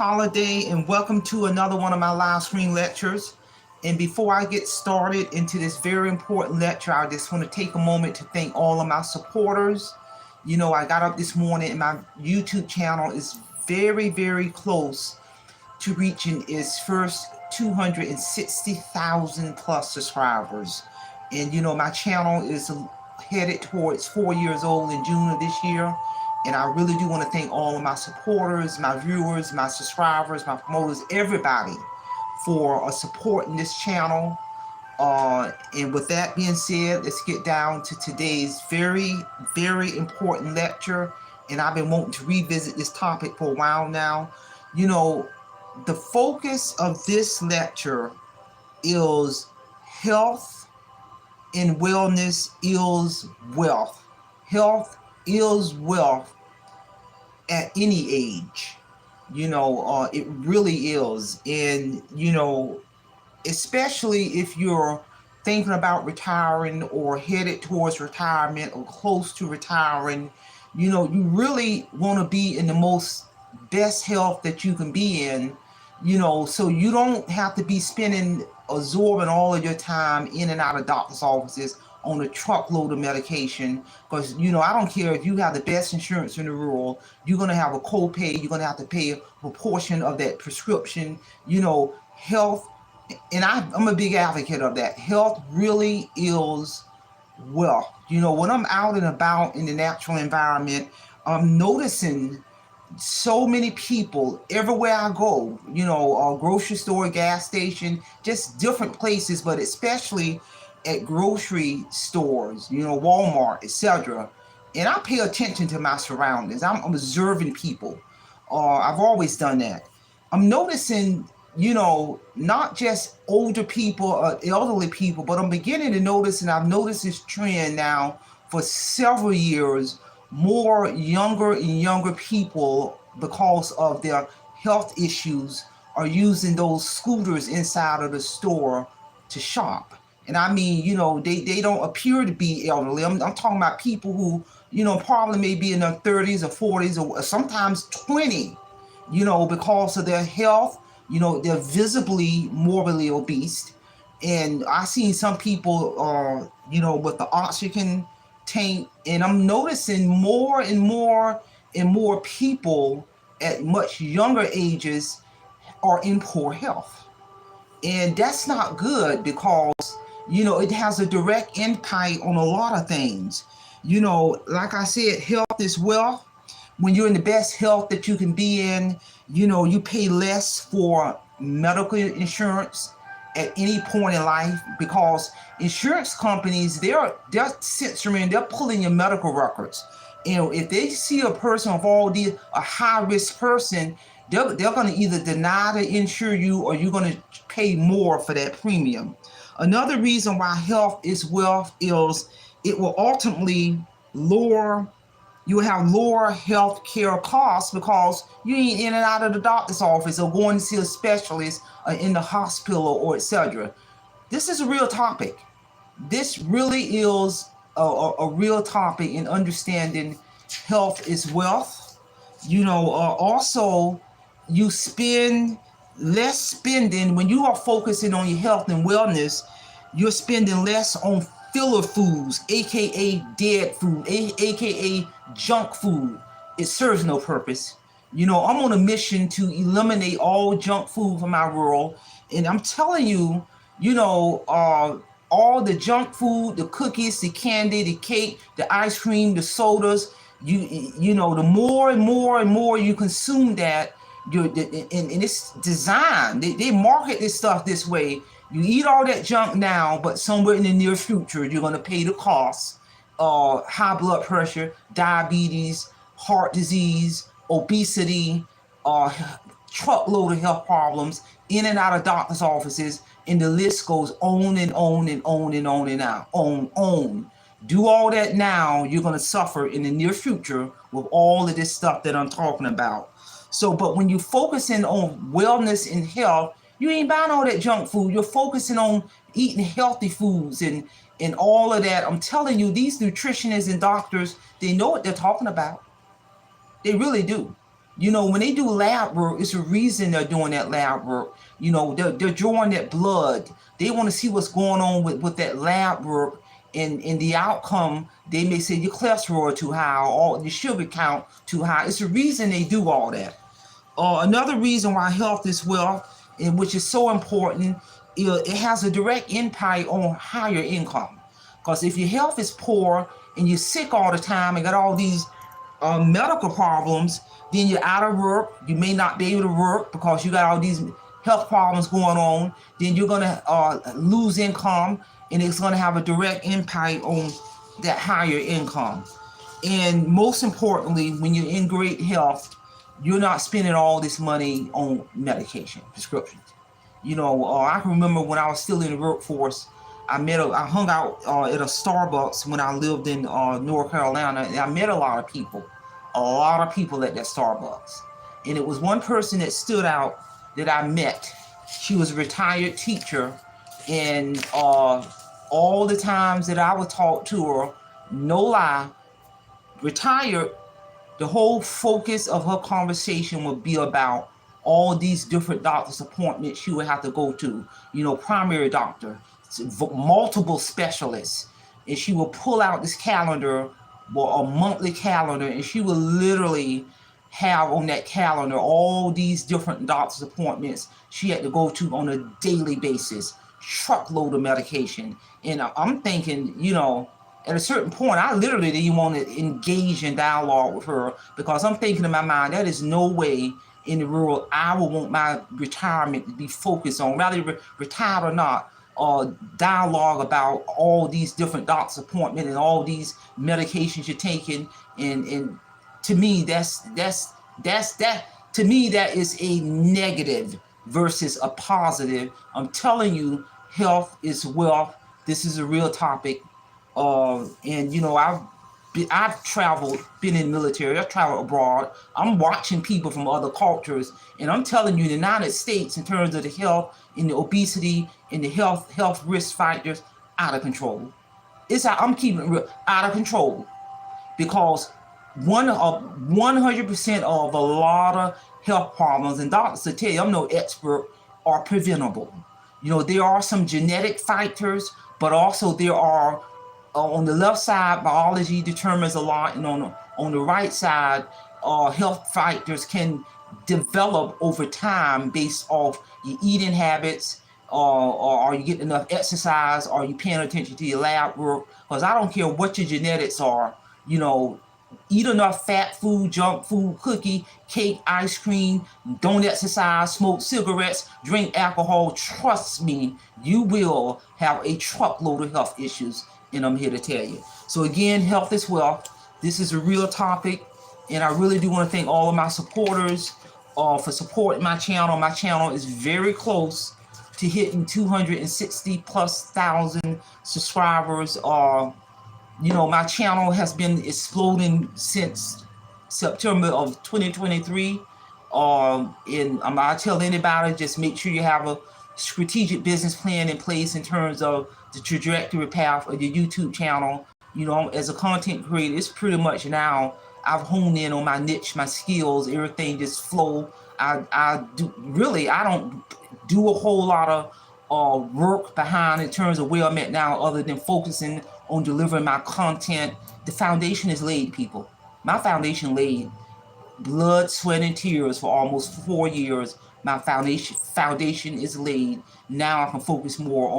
Holiday, and welcome to another one of my live stream lectures. And before I get started into this very important lecture, I just want to take a moment to thank all of my supporters. I got up this morning and my YouTube channel is very close to reaching its first 260,000 plus subscribers. And my channel is headed towards 4 years old in June of this year. And I really do want to thank all of my supporters, my viewers, my subscribers, my promoters, everybody for supporting this channel. And with that being said, let's get down to today's very important lecture. And I've been wanting to revisit this topic for a while now. The focus of this lecture is health and wellness is wealth. Health is wealth at any age. It really is. And, especially if you're thinking about retiring or headed towards retirement or close to retiring, you really want to be in the most best health that you can be in, so you don't have to be absorbing all of your time in and out of doctor's offices on a truckload of medication. Because I don't care if you have the best insurance in the world, you're going to have a copay, you're going to have to pay a proportion of that prescription. Health, and I'm a big advocate of that. Health really is wealth. When I'm out and about in the natural environment, I'm noticing so many people everywhere I go, grocery store, gas station, just different places, but especially at grocery stores, Walmart, etc. And I pay attention to my surroundings. I'm observing people. I've always done that. I'm noticing, not just older people or elderly people, but I'm beginning to notice, and I've noticed this trend now for several years, more younger and younger people, because of their health issues, are using those scooters inside of the store to shop. And I mean, they don't appear to be elderly. I'm talking about people who, probably may be in their 30s or 40s or sometimes 20, because of their health. They're visibly morbidly obese. And I seen some people, with the oxygen tank, and I'm noticing more and more people at much younger ages are in poor health. And that's not good, because it has a direct impact on a lot of things. Like I said, health is wealth. When you're in the best health that you can be in, you pay less for medical insurance at any point in life, because insurance companies, they're censoring, they're pulling your medical records. And if they see a person of all these, a high risk person, they're going to either deny to insure you, or you're going to pay more for that premium. Another reason why health is wealth is it will ultimately you will have lower health care costs, because you ain't in and out of the doctor's office or going to see a specialist in the hospital or etc. This is a real topic. This really is a real topic in understanding health is wealth. Also, you spend less spending when you are focusing on your health and wellness. You're spending less on filler foods, aka dead food, aka junk food. It serves no purpose. I'm on a mission to eliminate all junk food from our world. And I'm telling you, all the junk food, the cookies, the candy, the cake, the ice cream, the sodas, the more and more you consume that, and it's designed, they market this stuff this way. You eat all that junk now, but somewhere in the near future, you're going to pay the cost. High blood pressure, diabetes, heart disease, obesity, truckload of health problems, in and out of doctor's offices, and the list goes on and on and on and on and on. Do all that now, you're going to suffer in the near future with all of this stuff that I'm talking about. So, but when you're focusing on wellness and health, you ain't buying all that junk food. You're focusing on eating healthy foods and all of that. I'm telling you, these nutritionists and doctors, they know what they're talking about. They really do. You know, when they do lab work, it's a reason they're doing that lab work. You know, they're drawing that blood. They want to see what's going on with that lab work, and in the outcome, they may say your cholesterol too high or your sugar count too high. It's a reason they do all that. Another reason why health is wealth, and which is so important, it has a direct impact on higher income. Because if your health is poor and you're sick all the time and got all these medical problems, then you're out of work. You may not be able to work because you got all these health problems going on. Then you're going to lose income, and it's going to have a direct impact on that higher income. And most importantly, when you're in great health, you're not spending all this money on medication, prescriptions. You know, I can remember when I was still in the workforce, I hung out at a Starbucks when I lived in North Carolina, and I met a lot of people at that Starbucks. And it was one person that stood out that I met. She was a retired teacher, and all the times that I would talk to her, no lie, retired, the whole focus of her conversation would be about all these different doctor's appointments she would have to go to, you know, primary doctor, multiple specialists. And she would pull out this calendar, a monthly calendar, and she would literally have on that calendar all these different doctor's appointments she had to go to on a daily basis, truckload of medication. And I'm thinking, you know, at a certain point, I literally didn't want to engage in dialogue with her, because I'm thinking in my mind, that is no way in the world I would want my retirement to be focused on, rather retired or not, dialogue about all these different doctor's appointments and all these medications you're taking. And to me, that to me, that is a negative versus a positive. I'm telling you, health is wealth. This is a real topic. And you know, I've traveled, been in the military, I've traveled abroad. I'm watching people from other cultures, and I'm telling you, the United States, in terms of the health and the obesity and the health risk factors, out of control. I'm keeping it real, out of control, because 100% of a lot of health problems, and doctors will tell you, I'm no expert, are preventable. You know, there are some genetic factors, but also there are, on the left side, biology determines a lot, and on the right side, health factors can develop over time based off your eating habits, or are you getting enough exercise, are you paying attention to your lab work? Because I don't care what your genetics are, you know, eat enough fat food, junk food, cookie, cake, ice cream, don't exercise, smoke cigarettes, drink alcohol. Trust me, you will have a truckload of health issues, and I'm here to tell you. So again, health is wealth. This is a real topic, and I really do want to thank all of my supporters for supporting my channel. My channel is very close to hitting 260,000+ subscribers. You know, my channel has been exploding since September of 2023. And I tell anybody, just make sure you have a strategic business plan in place in terms of the trajectory path of your YouTube channel. You know, as a content creator, it's pretty much now I've honed in on my niche, my skills, everything just flow. I don't do a whole lot of work behind in terms of where I'm at now, other than focusing on delivering my content. The foundation is laid, people. My foundation laid. Blood, sweat, and tears for almost 4 years. My foundation is laid. Now I can focus more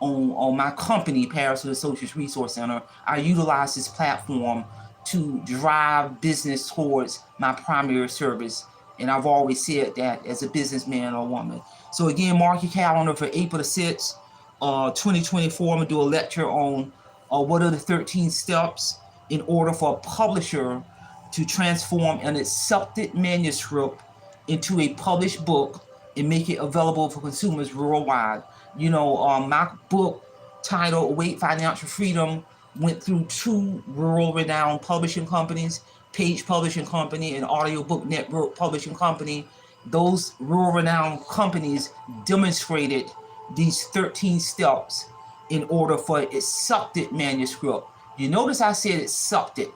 on my company, Parasite Associates Resource Center. I utilize this platform to drive business towards my primary service. And I've always said that as a businessman or woman. So again, mark your calendar for April the 6th, 2024. I'm gonna do a lecture on what are the 13 steps in order for a publisher to transform an accepted manuscript into a published book and make it available for consumers worldwide. You know, my book titled Awake Financial Freedom went through 2 world-renowned publishing companies, Page Publishing Company and Audiobook Network Publishing Company. Those world-renowned companies demonstrated these 13 steps in order for accepted manuscript. You notice I said accepted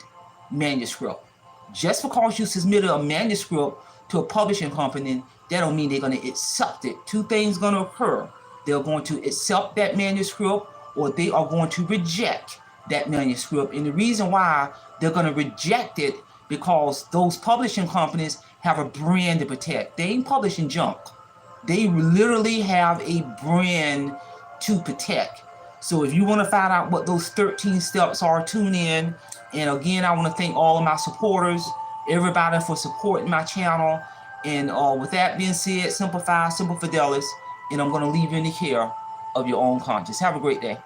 manuscript. Just because you submitted a manuscript to a publishing company, that don't mean they're going to accept it. Two things going to occur. They're going to accept that manuscript, or they are going to reject that manuscript. And the reason why they're going to reject it, because those publishing companies have a brand to protect. They ain't publishing junk. They literally have a brand to protect. So if you want to find out what those 13 steps are, tune in. And again, I want to thank all of my supporters, everybody for supporting my channel. And with that being said, Simplify, Simple Fidelis, and I'm going to leave you in the care of your own conscience. Have a great day.